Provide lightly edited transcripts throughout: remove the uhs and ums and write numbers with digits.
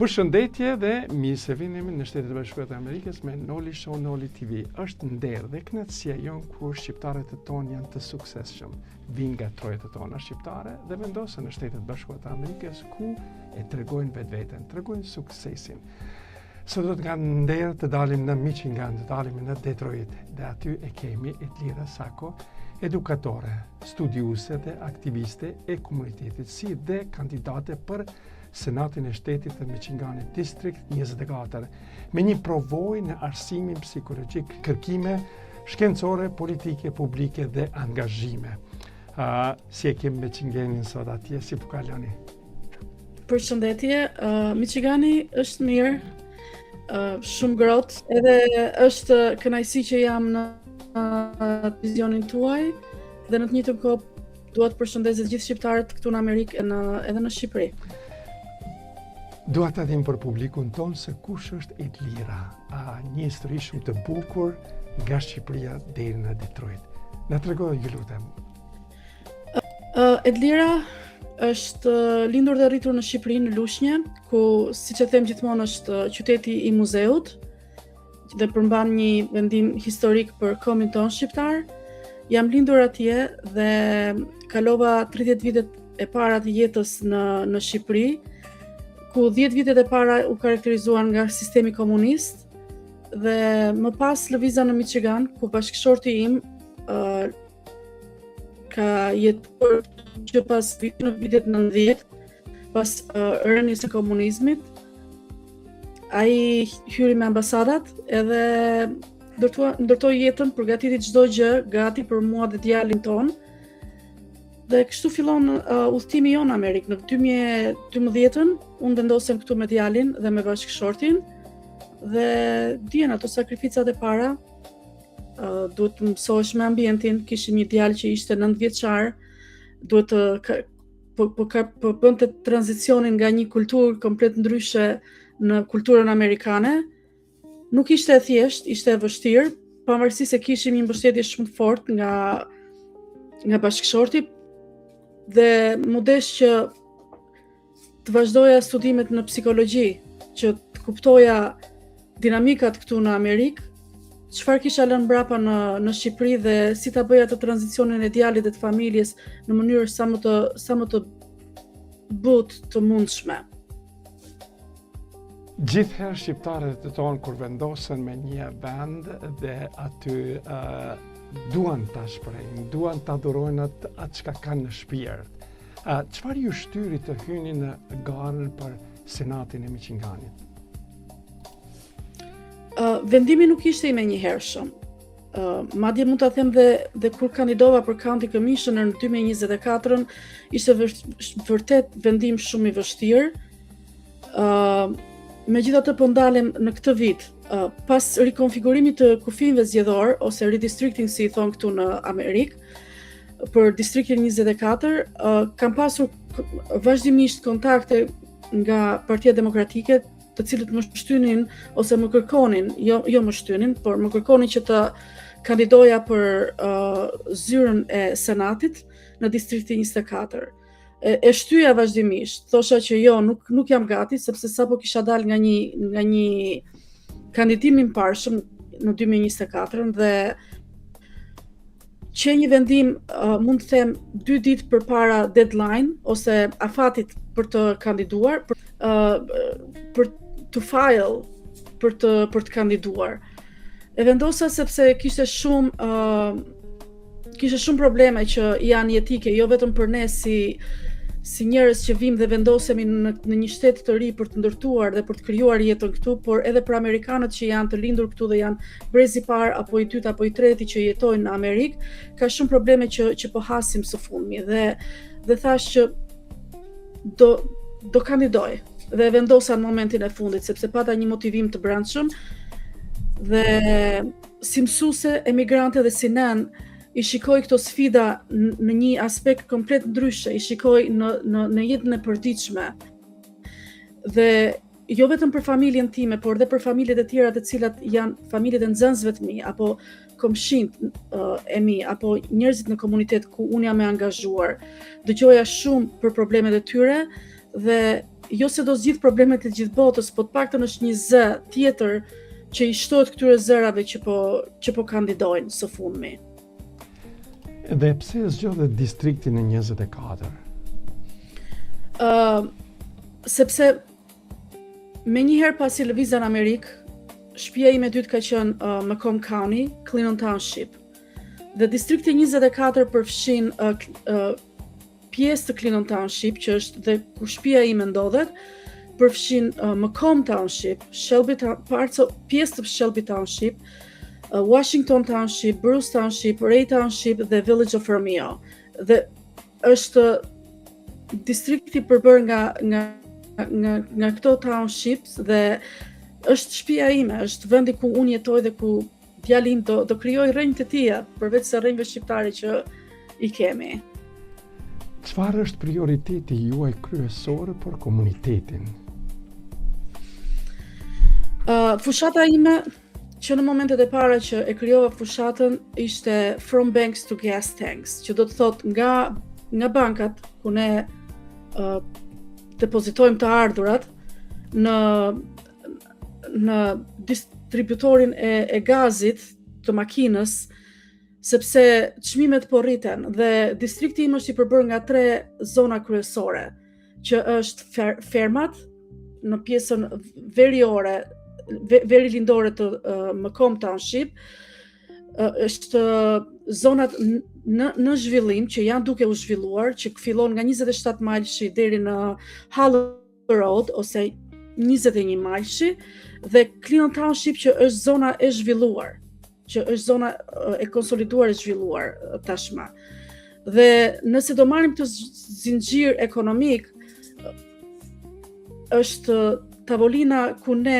Përshëndetje dhe mirë se vini në Shtetet e Bashkuara të Amerikës me Noli Show, Noli TV. Është nder dhe kënaqësia jon kur shqiptarët e tonë janë të suksesshëm. Vinë nga trojet e tona shqiptare dhe vendosen në Shtetet e Bashkuara të Amerikës ku e tregojnë vetveten, tregojnë suksesin. Sot do të nga nder të dalim në Michigan, të dalim në Detroit dhe aty e kemi Edlira Sako, edukatore, studiuse dhe aktiviste e komunitetit si dhe kandidate për Senatin e Shtetit të Michiganit District 24 me një provojë në arsimin psikologjik, kërkime shkencore, politike, publike dhe angazhime. Si e kemi Michiganin sot atje, si po kaloni? Përshëndetje, Michigani është mirë, shumë ngrohtë, edhe është kënaqësi që jam në vizionin tuaj dhe në të njëjtën kohë dua të përshëndes të gjithë shqiptarët këtu në Amerikë edhe në Shqipëri. Dua të dim për publikun tonë se kush është Edlira, një histori shumë të bukur nga Shqipëria deri në Detroit. Na tregoj ju lutem. Edlira është lindur dhe rritur në Shqipëri, në Lushnjë, ku siç e them gjithmonë është qyteti i muzeut dhe përmban një vendim historik për komin tonë shqiptar. Jam lindur atje dhe kalova 30 vitet e para të jetës në Shqipëri, ku 10 vitet e para u karakterizuan nga sistemi komunist dhe më pas lëviza në Michigan, ku bashkëshorti im ka jetuar që pas në vitet 90, pas rënies së komunizmit. Ai hyri me ambasadat edhe ndërtoi jetën, përgatiti çdo gjë gati për mua dhe djalin ton. Dhe kështu fillon udhëtimi jon në Amerikë. Në 2012 unë vendosem këtu me djalin dhe me bashkëshortin dhe dihen ato sakrificat e para. Duhet të mësohesh me ambientin, kishim një djalë që ishte 9 vjeçar, duhet të bënte tranzicionin nga një kulturë komplet ndryshe në kulturën amerikane. Nuk ishte e thjeshtë, ishte e vështirë, pavarësisht se kishim një mbështetje shumë të fortë nga bashkëshorti. Dhe më desh që të vazhdoja studimet në psikologji, që të kuptoja dinamikat këtu në Amerikë, çfarë kisha lënë mbrapa në Shqipëri dhe si ta bëja të tranzicionin e djalit dhe të familjes në mënyrë sa më të butë të mundshme. Gjithherë shqiptarët e tonë kur vendosen me një vend dhe aty duan ta shprehin, duan ta adhurojnë atë çka kanë në shpirt. Çfarë ju shtyri të hyni në garën për Senatin e Michiganit? Vendimi nuk ishte i menjëhershëm. Madje mund ta them dhe kur kandidova për County Commissioner në 2024, ishte vërtet vendim shumë i vështirë. Megjithatë po ndalem në këtë vit, pas rikonfigurimit të kufijve zgjedhor ose redistricting si i thon këtu në Amerikë, për distriktin 24, kam pasur vazhdimisht kontakte nga Partia Demokratike, të cilët më shtynin ose më kërkonin, jo më shtynin, por më kërkonin që të kandidoja për zyrën e Senatit në distriktin 24. E shtyja vazhdimisht, thosha që jo, nuk jam gati, sepse sapo kisha dalë nga një kandidim i mparshëm në 2024 dhe që një vendim mund të them 2 ditë përpara deadline ose afatit për të kandiduar, për të file për të kandiduar. E vendosa sepse kishte shumë probleme që janë jetike, jo vetëm për ne si njerëz që vim dhe vendosemi në një shtet të ri për të ndërtuar dhe për të krijuar jetën këtu, por edhe për amerikanët që janë të lindur këtu dhe janë brezi i parë apo i dytë apo i treti që jetojnë në Amerikë, ka shumë probleme që po hasim së fundmi dhe thash që do kandidoj dhe vendosa në momentin e fundit sepse pata një motivim të brendshëm dhe si mësuese emigrante dhe si nën i shikoj këto sfida në një aspekt komplet ndryshe, i shikoj në jetën e përditshme. Dhe jo vetëm për familjen time, por edhe për familjet e tjera të cilat janë familjet e nxënësve të mi, apo komshinët e mi, apo njerëzit në komunitet ku unë jam e angazhuar. Dëgjoja shumë për problemet e tyre dhe jo se do zgjidh problemet e gjithë botës, po të paktën është një zë tjetër që i shtohet këtyre zërave që po kandidojnë së fundmi. Dhe pse zgjodhet distrikti në 24? Sepse me njëherë pasi lëvizja në Amerikë, shtëpia ime e dytë ka qenë Macomb County, Clinton Township. Dhe distrikti 24 përfshin pjesë të Clinton Township, që është dhe ku shtëpia ime ndodhet, përfshin Macomb Township, pjesë të Shelby Township, Washington Township, Bruce Township, Ray Township dhe Village of Romeo. Dhe është distrikti përbër nga këto townships dhe është shtëpia ime, është vendi ku unë jetoj dhe ku djali im do krijoj rrënjë të tija, përveç se rrënjëve shqiptare që i kemi. Çfarë është prioriteti juaj kryesor për komunitetin? Fushata ime, që në momentet e para që e krijova fushatën, ishte From Banks to Gas Tanks, që do të thotë nga bankat ku ne depozitojmë të ardhurat në distributorin e gazit të makinës, sepse çmimet po rriten dhe distrikti im është i përbërë nga 3 zona kryesore, që është fermat në pjesën veri lindore të Macomb Township, është zonat në zhvillim që janë duke u zhvilluar, që fillon nga 27 majlshi deri në Haller Road ose 21 majlshi, dhe Clinton Township që është zona e zhvilluar, që është zona e konsoliduar e zhvilluar tashmë. Dhe nëse do marrim të zinxhir ekonomik, është tavolina ku ne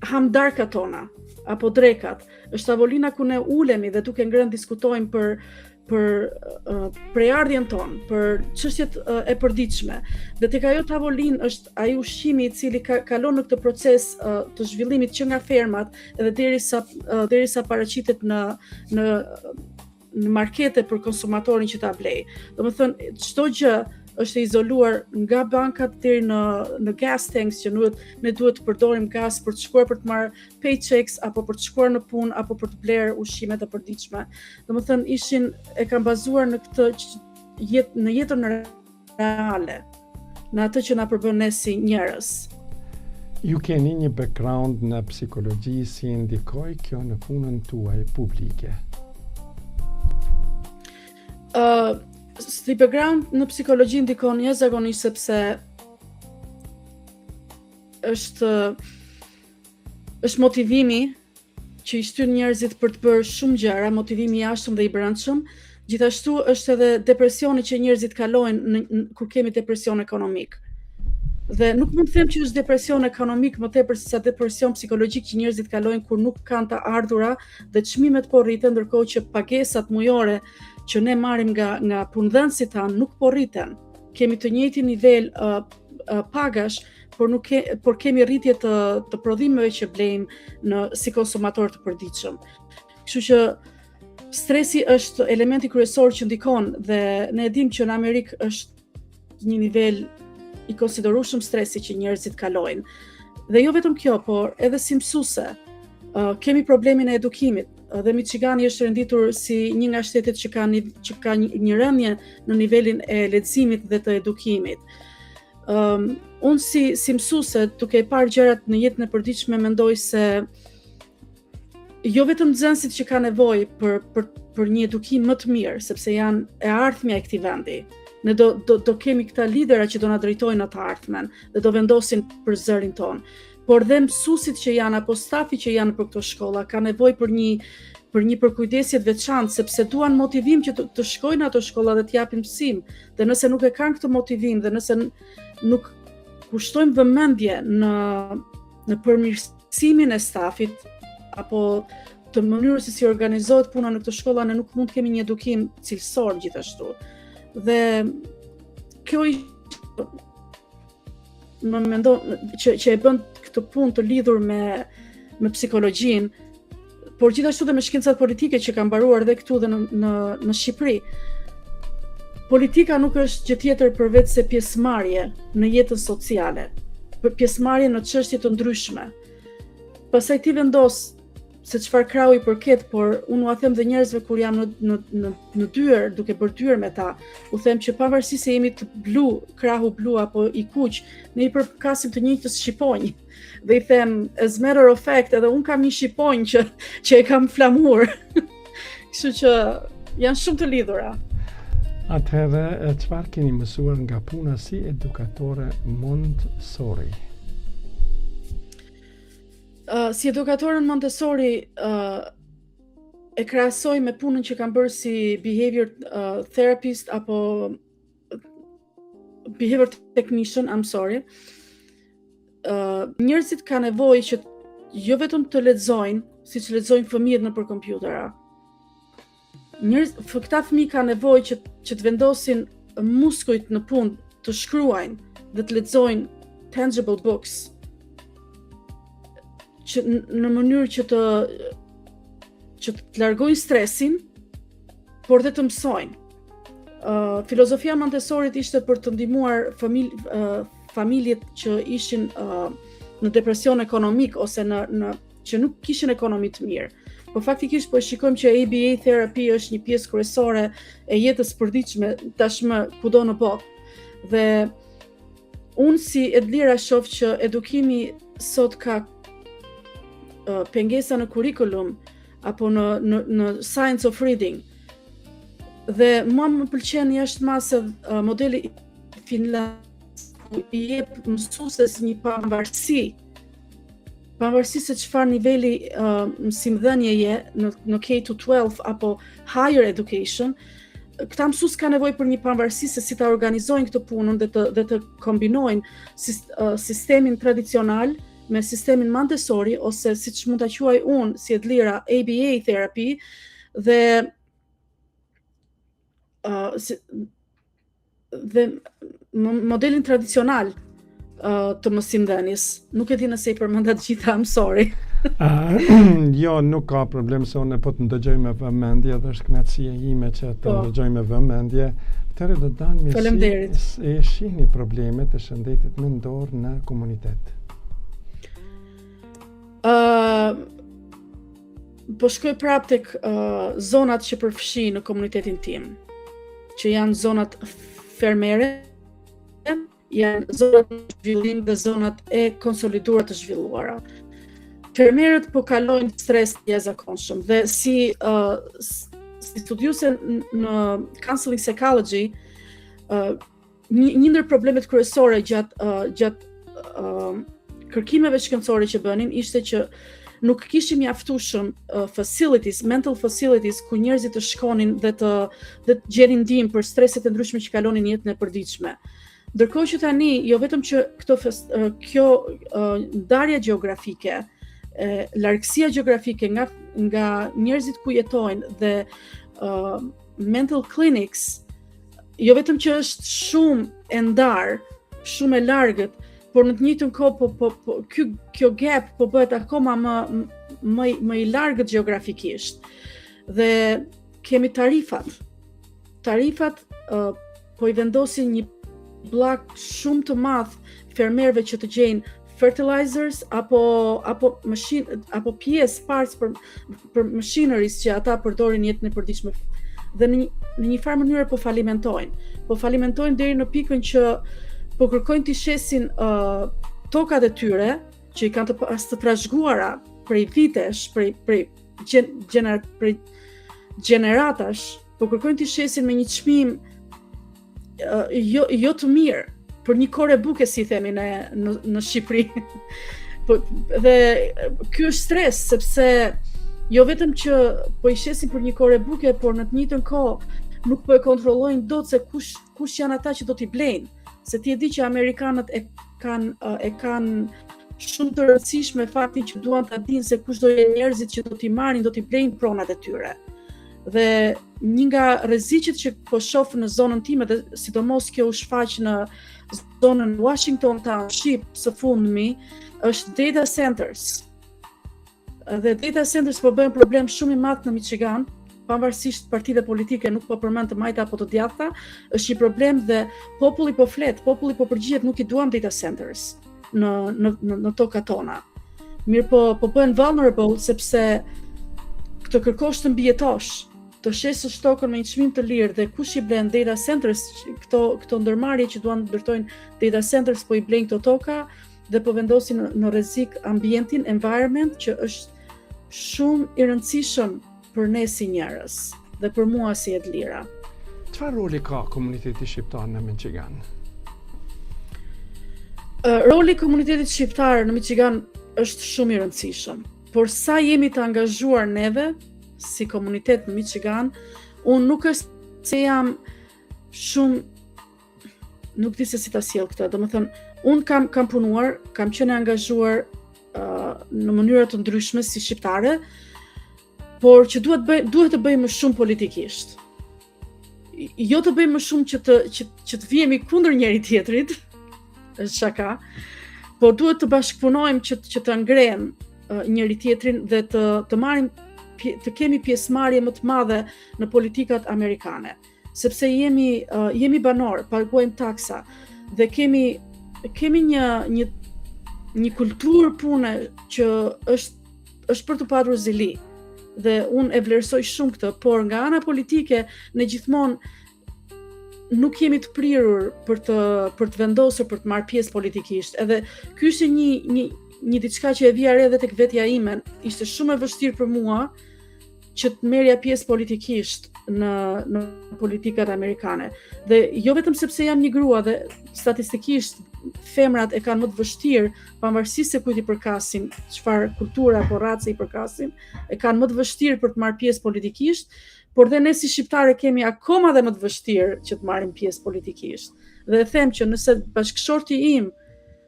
ham darkat tona apo drekat, është tavolina ku ne ulemi dhe duke ngrënë diskutojmë për prejardhjen tonë, për çështjet e përditshme. Dhe tek ajo tavolinë është ai ushqimi i cili kalon në këtë proces të zhvillimit që nga fermat edhe derisa paraqitet në markete për konsumatorin që ta blej. Domethënë çdo gjë është izoluar nga bankat deri në gas tanks, që ne duhet të përdorim gas për të shkuar për të marrë paychecks apo për të shkuar në punë apo për të bler ushqimet e përditshme. Domethënë e kanë bazuar në në jetën reale, në atë që na përbën ne si njerëz. Ju keni një background në psikologji, si ndikoi kjo në punën tuaj publike? Si background në psikologji ndikon jashtëzakonisht sepse është motivimi që i shtyn njerëzit për të bërë shumë gjëra, motivimi i jashtëm dhe i brendshëm. Gjithashtu është edhe depresioni që njerëzit kalojnë kur kemi depresion ekonomik. Dhe nuk mund të them që është depresion ekonomik më tepër se sa depresion psikologjik që njerëzit kalojnë kur nuk kanë të ardhura dhe çmimet po rriten, ndërkohë që pagesat mujore që ne marrim nga punëdhënësit tanë nuk po rriten. Kemi të njëjtin nivel pagash, por kemi rritje të prodhimeve që blejmë si konsumator të përditshëm. Kështu që stresi është elementi kryesor që ndikon, dhe ne e dimë që në Amerikë është një nivel i konsiderueshëm stresi që njerëzit kalojnë. Dhe jo vetëm kjo, por edhe si mësuese, kemi problemin e edukimit. Dhe Michigani është renditur si një nga shtetet që ka një rënje në nivelin e leximit dhe të edukimit. Unë si mësuese, duke parë gjërat në jetën e përditshme, mendoj se jo vetëm nxënësit që kanë nevojë për një edukim më të mirë, sepse janë e ardhmja e këtij vendi. Ne do kemi këta lidera që do na drejtojnë atë ardhmen dhe do vendosin për zërin tonë. Por dhe mësuesit që janë apo stafi që janë për këto shkolla ka nevojë për një përkujdesje të veçantë, sepse duan motivim që të shkojnë në ato shkolla dhe të japin mësim. Dhe nëse nuk e kanë këtë motivim dhe nëse nuk kushtojmë vëmendje në përmirësimin e stafit apo të mënyrës se si organizohet puna në këto shkolla, ne nuk mund të kemi një edukim cilësor gjithashtu. Dhe kjo më mendon që e bën këtë punë të lidhur me psikologjinë, por gjithashtu dhe me shkencat politike që kanë mbaruar dhe këtu dhe në Shqipëri. politika nuk është gjë tjetër përveç se pjesëmarrje në jetën sociale, pjesëmarrje në çështje të ndryshme. Pastaj ti vendos se çfarë krahu i përket, por unë ua them dhe njerëzve kur jam në dyer, duke bërë dyer me ta, u them që pavarësisht se jemi të blu, krahu blu apo i kuq, ne i përkasim të njëjtës shqiponj. Dhe i them, as a matter of fact, edhe unë kam një shqiponj që e kam flamur. Kështu që janë shumë të lidhura. Atëherë, çfarë keni mësuar nga puna si edukatore Montessori? Si edukatorën Montessori e krahasoj me punën që kam bërë si behavior therapist apo behavior technician, I'm sorry. Njerëzit ka nevojë që jo vetëm të lexojnë, siç lexojnë fëmijët nëpër kompjutera. Këta fëmijë ka nevojë që të vendosin muskujt në punë, të shkruajnë dhe të lexojnë tangible books. Që në mënyrë që të largojnë stresin, por dhe të mësojnë. Filozofia Montessorit ishte për të ndihmuar familjet që ishin në depresion ekonomik ose që nuk kishin ekonomi të mirë. Po faktikisht po shikojmë që ABA therapy është një pjesë kryesore e jetës përditshme tashmë kudo në botë. Dhe unë si Edlira shoh që edukimi sot ka pengesa në kurrikulum apo në science of reading. Dhe mua më pëlqen jashtë mase modeli finlandez ku i jep mësueses një pavarësi se çfarë niveli mësimdhënieje në K-12 apo higher education, këta mësues ka nevojë për një pavarësi se si ta organizojnë këtë punën dhe të kombinojnë sistemin tradicional me sistemin Montessori, ose siç mund ta quaj unë si Edlira ABA therapy, dhe modelin tradicional të mësimdhënies. Nuk e di nëse i përmenda të gjitha, I'm sorry. Jo, nuk ka problem se unë po të ndëgjoj me vëmendje dhe është kënaqësia ime që të ndëgjoj me vëmendje. Atëherë do danë si e shihni problemet e shëndetit mendor në komunitet. Po shkoj prap tek zonat që përfshi në komunitetin tim, që janë zonat fermere, janë zonat në zhvillim dhe zonat e konsoliduara të zhvilluara. Fermerët po kalojnë stres të jashtëzakonshëm dhe si studiuse në counseling psychology, një ndër problemet kryesore gjatë kërkimeve shkencore që bënin ishte që nuk kishim mjaftueshëm mental facilities ku njerëzit të shkonin dhe të gjenin ndihmë për streset e ndryshme që kalonin në jetën e përditshme. Ndërkohë që tani jo vetëm që kjo ndarja gjeografike, largësia gjeografike nga njerëzit ku jetojnë dhe mental clinics, jo vetëm që është shumë e ndarë, shumë e largët, por në të njëjtën kohë kjo gap po bëhet akoma më i largët gjeografikisht. Dhe kemi tarifat. Tarifat po i vendosin një bllak shumë të madh fermerëve që të gjejnë fertilizers apo parts për machineries që ata përdorin në jetën e përditshme. Dhe në një farë mënyrë po falimentojnë. Po falimentojnë deri në pikën që po kërkojnë t'i shesin tokat e tyre, që i kanë të trashëguara prej vitesh, prej gjeneratash, po kërkojnë t'i shesin me një çmim jo të mirë, për një kore buke, si themi në Shqipëri. Dhe ky është stres, sepse jo vetëm që po i shesin për një kore buke, por në të njëjtën kohë nuk po e kontrollojnë dot se kush janë ata që do t'i blejnë. Se ti e di që Amerikanët e kanë shumë të rëndësishme faktin që duan ta dinë se kush do jenë njerëzit që do t'i marrin, do t'i blejnë pronat e tyre. Dhe një nga rreziqet që po shoh në zonën time, dhe sidomos kjo u shfaq në zonën Washington Township së fundmi, është data centers. Dhe data centers po bëjnë problem shumë i madh në Michigan, pavarësisht partive politike nuk po përmend të majta apo të djathta, është një problem dhe populli po flet, populli po përgjigjet nuk i duam data centers në tokat tona. Mirë po bëhen vulnerable sepse këtë kërkosh të mbijetosh, të shesësh tokën me një çmim të lirë dhe kush i blen data centers, këto ndërmarrje që duan të ndërtojnë data centers po i blejnë këto toka dhe po vendosin në rrezik ambientin, environment që është shumë i rëndësishëm për ne si njerëz dhe për mua si jetë lira. Çfarë roli ka komuniteti shqiptar në Michigan? Roli i komunitetit shqiptar në Michigan është shumë i rëndësishëm, por sa jemi të angazhuar neve si komunitet në Michigan, unë nuk është se jam shumë, nuk di se si ta sjell këtë, domethënë unë kam punuar, kam qenë angazhuar në mënyra të ndryshme si shqiptare, por që duhet të bëjmë më shumë politikisht. Jo të bëjmë më shumë që të vihemi kundër njëri tjetrit, është shaka, por duhet të bashkëpunojmë që të ngrejmë njëri tjetrin dhe të kemi pjesëmarrje më të madhe në politikat amerikane, sepse jemi banor, paguajmë taksa dhe kemi një kulturë pune që është për të padur zili dhe unë e vlerësoj shumë këtë, por nga ana politike ne gjithmonë nuk jemi të prirur për të vendosur për të marrë pjesë politikisht. Edhe ky ishte një diçka që e vija re edhe tek vetja ime, ishte shumë e vështirë për mua që të merrja pjesë politikisht në politikat amerikane. Dhe jo vetëm sepse jam një grua dhe statistikisht femrat e kanë më të vështirë, pavarësisht se kujt i përkasin, çfarë kulture apo race i përkasin, e kanë më të vështirë për të marrë pjesë politikisht, por dhe ne si shqiptare kemi akoma dhe më të vështirë që të marrim pjesë politikisht. Dhe e them që nëse bashkëshorti im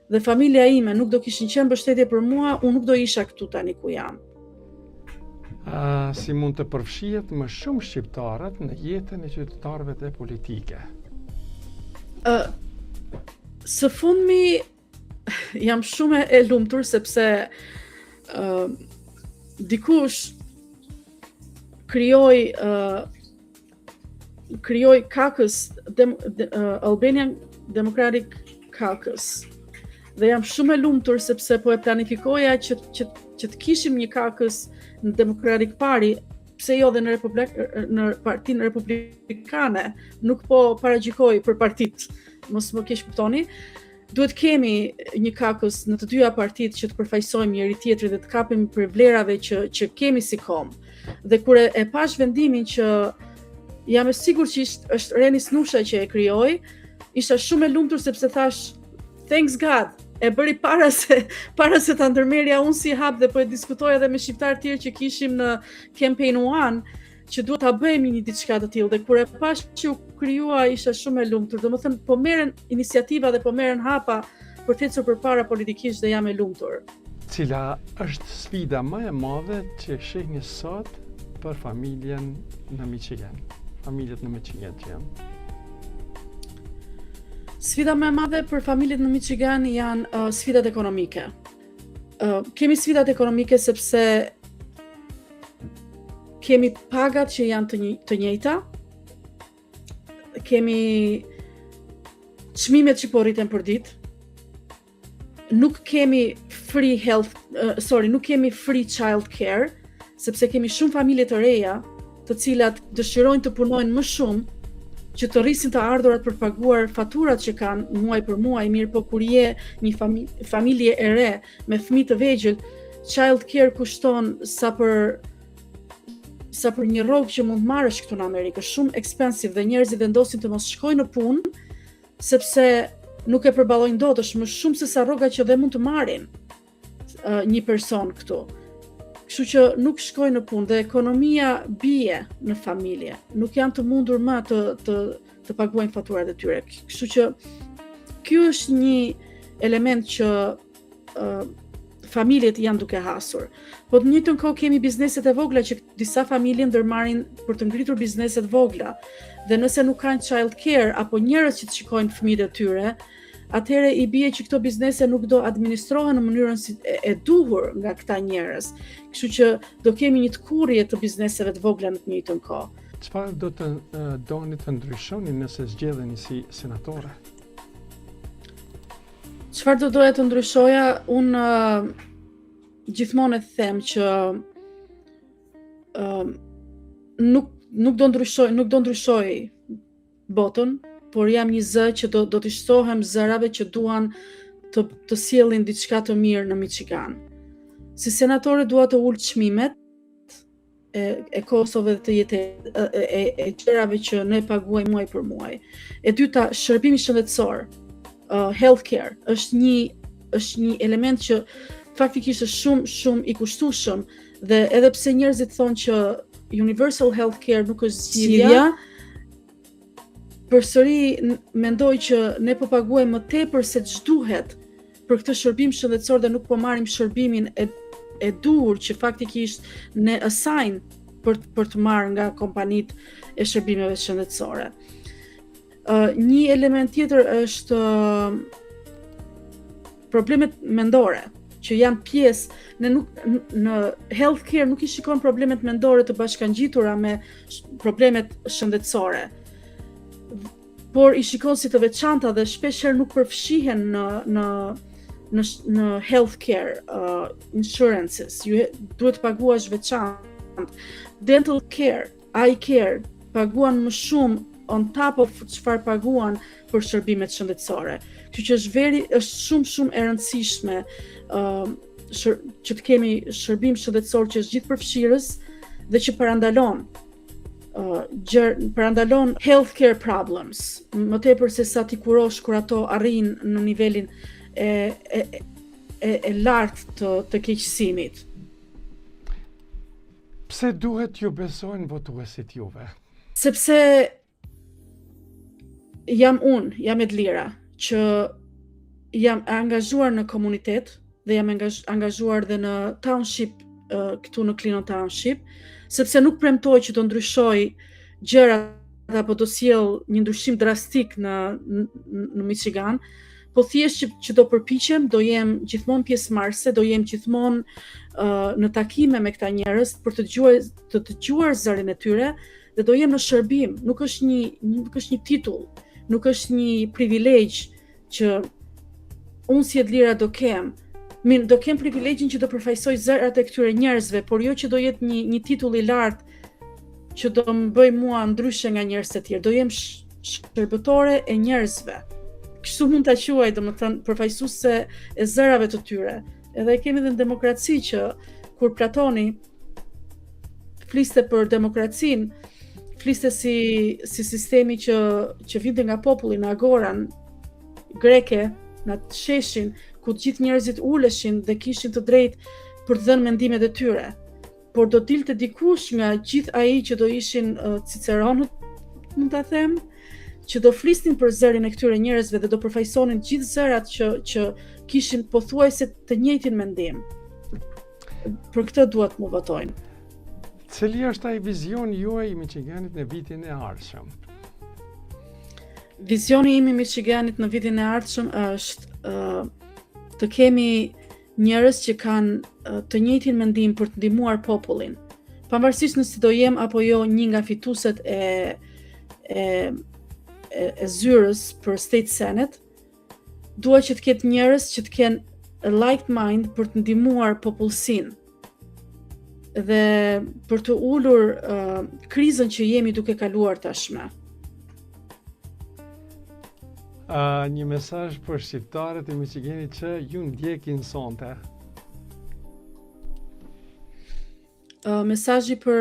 dhe familja ime nuk do kishin qenë mbështetje për mua, unë nuk do isha këtu tani ku jam. Si mund të përfshihet më shumë shqiptarët në jetën e qytetarëve dhe politike? Së fundmi jam shumë e lumtur sepse dikush krijoi caucus, Albanian Democratic Caucus. Dhe jam shumë e lumtur sepse po e planifikoja që të kishim një caucus në Democratic Party, pse jo dhe në Partinë Republikane, nuk po paragjykoj për partitë, mos më keq kuptoni. Duhet kemi një caucus në të dyja partitë që të përfaqësojmë njëri tjetrin dhe të kapim për vlerave që kemi si kom. Dhe kur e pash vendimin që jam e sigurt që është Reni Snusha që e krijoi, isha shumë e lumtur sepse thash thanks God, e bëri para se ta ndërmerrja unë si hap dhe po e diskutoja edhe me shqiptarë tjerë që kishim në Campaign One, që duhet ta bëjmë një diçka të tillë. Dhe kur e pash që u krijua, isha shumë e lumtur. Domethënë po merren iniciativa dhe po merren hapa për të ecur përpara politikisht dhe jam e lumtur. Cila është sfida më e madhe që shihni sot për familjen në Michigan? Familjet në Michigan që janë. Sfida më e madhe për familjet në Michigan janë sfidat ekonomike. Kemi sfidat ekonomike sepse kemi pagat që janë të njëjta, kemi çmimet që po rriten për ditë, nuk kemi nuk kemi free child care, sepse kemi shumë familje të reja, të cilat dëshirojnë të punojnë më shumë, që të rrisin të ardhurat për paguar faturat që kanë muaj për muaj, mirë po kur je një familje e re me fëmijë të vegjël, child care kushton sa për një rrogë që mund marrësh këtu në Amerikë, shumë expensive dhe njerëzit vendosin të mos shkojnë në punë, sepse nuk e përballojnë dot, është më shumë se sa rroga që dhe mund të marrin një person këtu. Kështu që nuk shkojnë në punë dhe ekonomia bie në familje. Nuk janë të mundur më të paguajnë faturat e tyre. Kështu që ky është një element që familjet janë duke hasur. Po të njëjtën kohë kemi bizneset e vogla që disa familje ndërmarrin për të ngritur bizneset vogla. Dhe nëse nuk kanë child care apo njerëz që të shikojnë fëmijët e tyre, atëherë i bie që këto biznese nuk do administrohen në mënyrën e duhur nga këta njerëz. Kështu që do kemi një tkurrje të bizneseve të vogla në të njëjtën kohë. Çfarë do të doni të ndryshoni nëse zgjedheni si senatore? Çfarë do doja të ndryshoja? Unë gjithmonë e them që nuk do ndryshoj botën, por jam një zë që do t'i shtohem zërave që duan të sjellin diçka të mirë në Michigan. Si senatore dua të ul çmimet e Kosovës të e gjërave që ne paguajmë muaj për muaj. E dyta, shërbimi shëndetësor, healthcare, është një element që faktikisht është shumë i kushtueshëm dhe edhe pse njerëzit thonë që universal healthcare nuk është zgjidhja, përsëri mendoj që ne po paguajmë më tepër se ç'duhet për këtë shërbim shëndetësor dhe nuk po marrim shërbimin e duhur që faktikisht ne assign për të marrë nga kompanitë e shërbimeve shëndetësore. Një element tjetër është problemet mendore, që janë pjesë, në healthcare nuk i shikon problemet mendore të bashkangjitura me problemet shëndetësore, por i shikon si të veçanta dhe shpeshherë nuk përfshihen në healthcare insurances. Duhet paguash veçantë. Dental care, eye care paguan më shumë on top of çfarë paguan për shërbimet shëndetësore. Kështu që është shumë e rëndësishme që të kemi shërbim shëndetësor që është gjithë përfshirës dhe që parandalon healthcare problems, më tepër se sa t'i kurosh kur ato arrin në nivelin e lartë të keqësimit. Pse duhet ju besojnë votuesit juve? Sepse jam Edlira, që jam angazhuar në komunitet dhe jam angazhuar dhe në township këtu në Clinton Township, sepse nuk premtoj që do ndryshoj gjërat apo do sjell një ndryshim drastik në Michigan, po thjesht që do përpiqem, do jem gjithmonë pjesëmarrëse, do jem gjithmonë në takime me këta njerëz për të dëgjuar zërin e tyre dhe do jem në shërbim. Nuk është një titull, nuk është një privilegj që unë si Edlira do kem privilegjin që do përfaqësoj zërat e këtyre njerëzve, por jo që do jetë një titull i lartë që do më bëj mua ndryshe nga njerëz të tjerë. Do jem shërbëtore e njerëzve. Kështu mund ta quaj, domethënë përfaqësuese e zërave të tyre. Edhe kemi edhe në demokraci që kur Platoni fliste për demokracinë, fliste si sistemi që vinte nga populli në agoran greke, në atë sheshin ku të gjithë njerëzit uleshin dhe kishin të drejtë për të dhënë mendimet e tyre. Por do dilte dikush nga gjithë ai që do ishin ciceronët, mund ta them, që do flisnin për zërin e këtyre njerëzve dhe do përfaqësonin gjithë zërat që kishin pothuajse të njëjtin mendim. Për këtë duhet më votojnë. Cili është ai vizion juaj i Michiganit në vitin e ardhshëm? Vizioni im i Michiganit në vitin e ardhshëm është të kemi njerëz që kanë të njëjtin mendim për të ndihmuar popullin. Pavarësisht nëse do jem apo jo një nga fitueset e zyrës për State Senate, dua që të ketë njerëz që të kenë a like mind për të ndihmuar popullsinë dhe për të ulur krizën që jemi duke kaluar tashmë. Një mesazh për shqiptarët e Michiganit që ju ndjekin sonte. Mesazhi për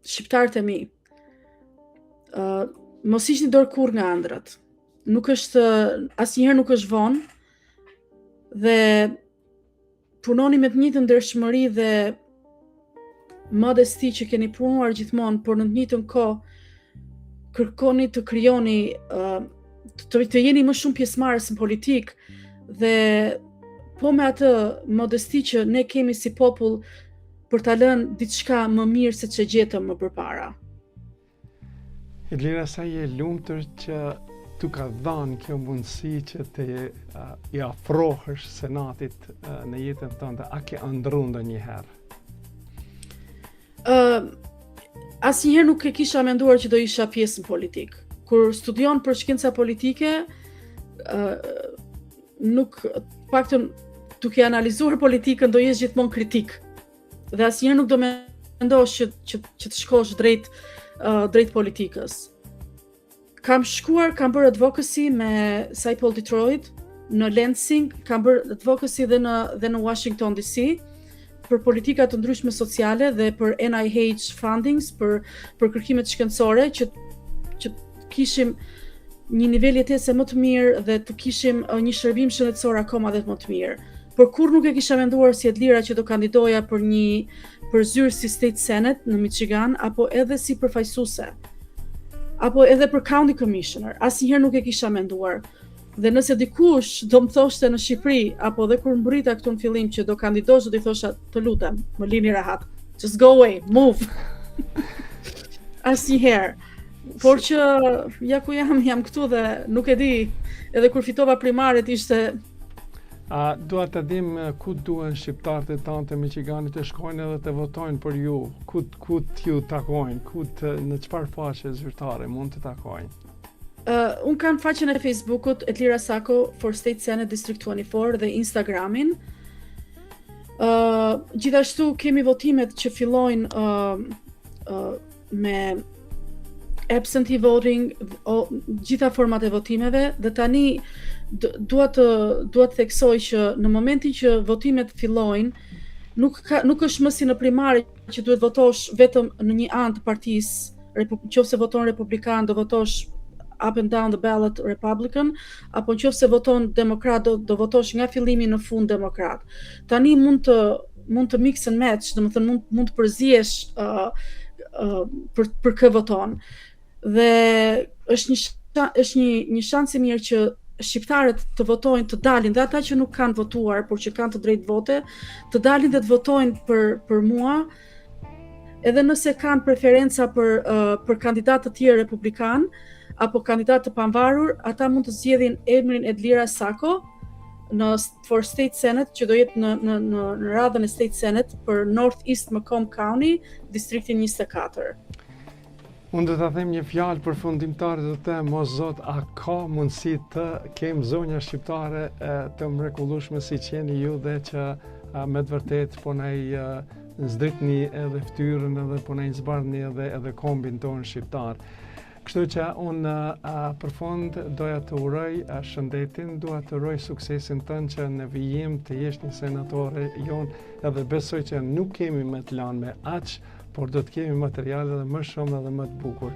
shqiptarët e mi. Mos hiqni dorë kurrë nga ëndrat. Asnjëherë nuk është vonë dhe punoni me të njëjtën ndershmëri dhe modesti që keni punuar gjithmonë, por në të njëjtën kohë kërkoni të krijoni të jeni më shumë pjesëmarrës në politikë dhe po me atë modesti që ne kemi si popull për ta lënë diçka më mirë se ç'e gjetëm më përpara. Elira, sa je lumtur që tu ka dhënë kjo mundësi që të i afrohesh senatit në jetën tënde, a ke ëndrruar ndonjëherë? Asnjëherë nuk e kisha menduar që do isha pjesë në politikë. Kur studion për shkenca politike, nuk, paktën duke analizuar politikën do jesh gjithmonë kritik. Dhe asnjëherë nuk do mendosh që të shkosh drejt politikës. Kam bërë advocacy me Saipol Detroit në Lansing, kam bërë advocacy dhe në Washington DC për politika të ndryshme sociale dhe për NIH fundings, për kërkimet shkencore që kishim një nivel jetese më të mirë dhe të kishim një shërbim shëndetësor akoma dhe më të mirë. Por kur nuk e kisha menduar si Edlira që do kandidoja për zyrë si State Senate në Michigan, apo edhe si përfaqësuese, apo edhe për County Commissioner. Asnjëherë nuk e kisha menduar. Dhe nëse dikush do më thoshte në Shqipëri, apo dhe kur mbrita këtu në fillim që do kandidosh, do t'i thosha, të lutem, më lini rahat. Just go away, move. Asnjëherë. Por që ja ku jam këtu dhe nuk e di, edhe kur fitova primaret ishte... Dua të dim ku duhen shqiptarët e tanë të Michiganit të shkojnë edhe të votojnë për ju, ku t'ju takojnë, në çfarë faqe zyrtare mund të takojnë? Unë kam faqen e Facebookut Edlira Sako for State Senate District 24 dhe Instagramin. Gjithashtu kemi votimet që fillojnë me absentee voting, gjitha format e votimeve, dhe tani dua të theksoj që në momentin që votimet fillojnë, nuk është më si në primare që duhet votosh vetëm në një anë të partisë, nëse voton republikan do votosh up and down the ballot Republican, apo nëse voton demokrat do votosh nga fillimi në fund demokrat. Tani mund të mix and match, domethënë mund të përzihesh për kë voton. Dhe është një shans i mirë që shqiptarët të votojnë, të dalin, dhe ata që nuk kanë votuar, por që kanë të drejtë vote, të dalin dhe të votojnë për mua, edhe nëse kanë preferenca për kandidatë të tjerë republikan, apo kandidatë të pavarur, ata mund të zgjedhin emrin Edlira Sako for State Senate, që do jetë në radhën e State Senate për North East Macomb County, distriktin 24. Unë do të them një fjalë përfundimtare, do të them, mos zot, a ka mundësi të kem zonja shqiptare të mrekullueshme si qeni ju, dhe që me të vërtet po na i zdritni edhe fytyrën, edhe po na i zbardhni edhe kombin tonë shqiptar. Kështu që unë për fund doja të uroj shëndetin, doja të uroj suksesin tënë që në vijim të jesh një senatore jonë, edhe besoj që nuk kemi me të lanë me aq, por do të kemi materiale dhe më shumë dhe më të bukur.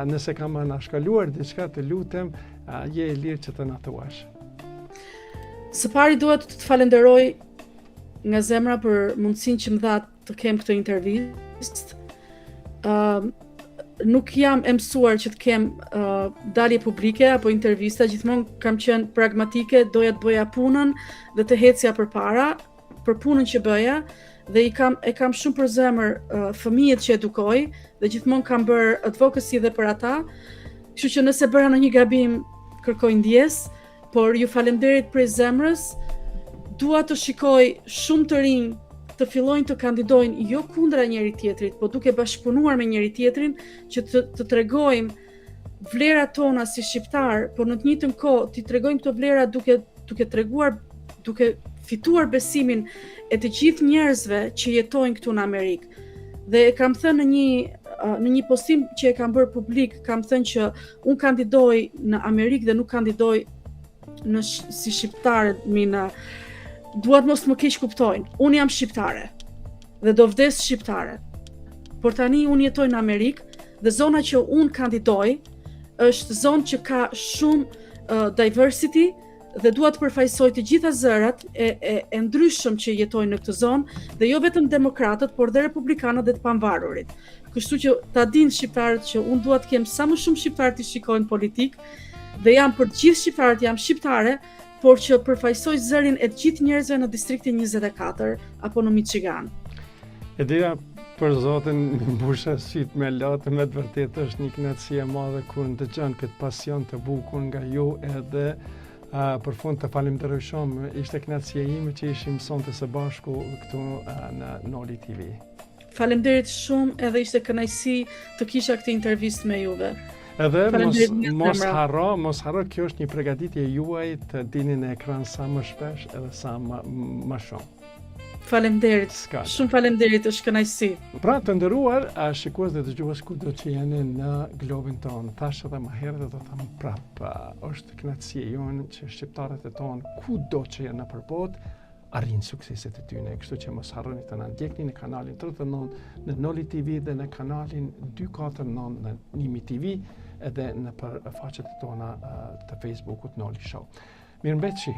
Nëse kam anashkaluar diçka, të lutem, je e lirë që të na thuash. Së pari duhet të falenderoj nga zemra për mundësinë që më dha të kem këtë intervistë. Nuk jam e mësuar që të kem dalje publike apo intervista, gjithmonë kam qenë pragmatike, doja të bëja punën dhe të hecja përpara për punën që bëja, dhe e kam shumë për zemër fëmijët që edukoj, dhe gjithmonë kam bërë advocacy dhe për ata, kështu që nëse bëra në një gabim, kërkoj ndjes, por ju falenderit prej zemrës, dua të shikoj shumë të rinj të fillojnë të kandidojnë jo kundra njëri tjetrit, po duke bashkëpunuar me njëri tjetrin, që të tregojmë vlerat tona si shqiptar, por në të njëjtën kohë t'i tregojmë këto vlera duke fituar besimin e të gjithë njerëzve që jetojnë këtu në Amerikë. Dhe kam thënë në një postim që e kam bërë publik, kam thënë që unë kandidoj në Amerikë dhe nuk kandidoj si shqiptare, duat mos më keq kuptojnë. Unë jam shqiptare dhe do vdes shqiptare. Por tani unë jetoj në Amerikë dhe zona që unë kandidoj është zonë që ka shumë diversity, dhe dua të përfaqësoj të gjitha zërat e ndryshëm që jetojnë në këtë zonë, dhe jo vetëm demokratët, por dhe republikanët dhe të pavaruririt. Kështu që ta dinë shqiptarët që unë dua të kem sa më shumë shqiptarë të shikojnë politikë, dhe jam për të gjithë shqiptarët, jam shqiptare, por që përfaqësoj zërin e të gjithë njerëzve në distriktin 24 apo në Michigan. Edlira, Për zotin, mbusha syt me latë, me të vërtet është një kënaqësi e madhe kur ndëgjon këtë pasion të bukur nga ju edhe për fund të falenderoj shumë, ishte kënaqësia ime që ishim sonte së bashku këtu në Noli TV. Faleminderit shumë, edhe ishte kënaqësi të kisha këtë intervistë me juve. Edhe mos harro, kjo është një përgatitje juaj të dini në ekran sa më shpesh edhe sa më shumë. Faleminderit. Shumë faleminderit, është kënaqësi. Pra të nderuar shikues dhe dëgjues kudo që jeni në globin tonë, thash edhe më herët dhe do të them prapë, është kënaqësia jonë që shqiptarët e tonë kudo që janë nëpër botë arrin sukseset e tyre. Kështu që mos harroni të na ndjekni në kanalin 39 në Noli TV dhe në kanalin 249 në Nimi TV edhe në faqet tona të Facebookut Noli Show. Mirëmbëjtje.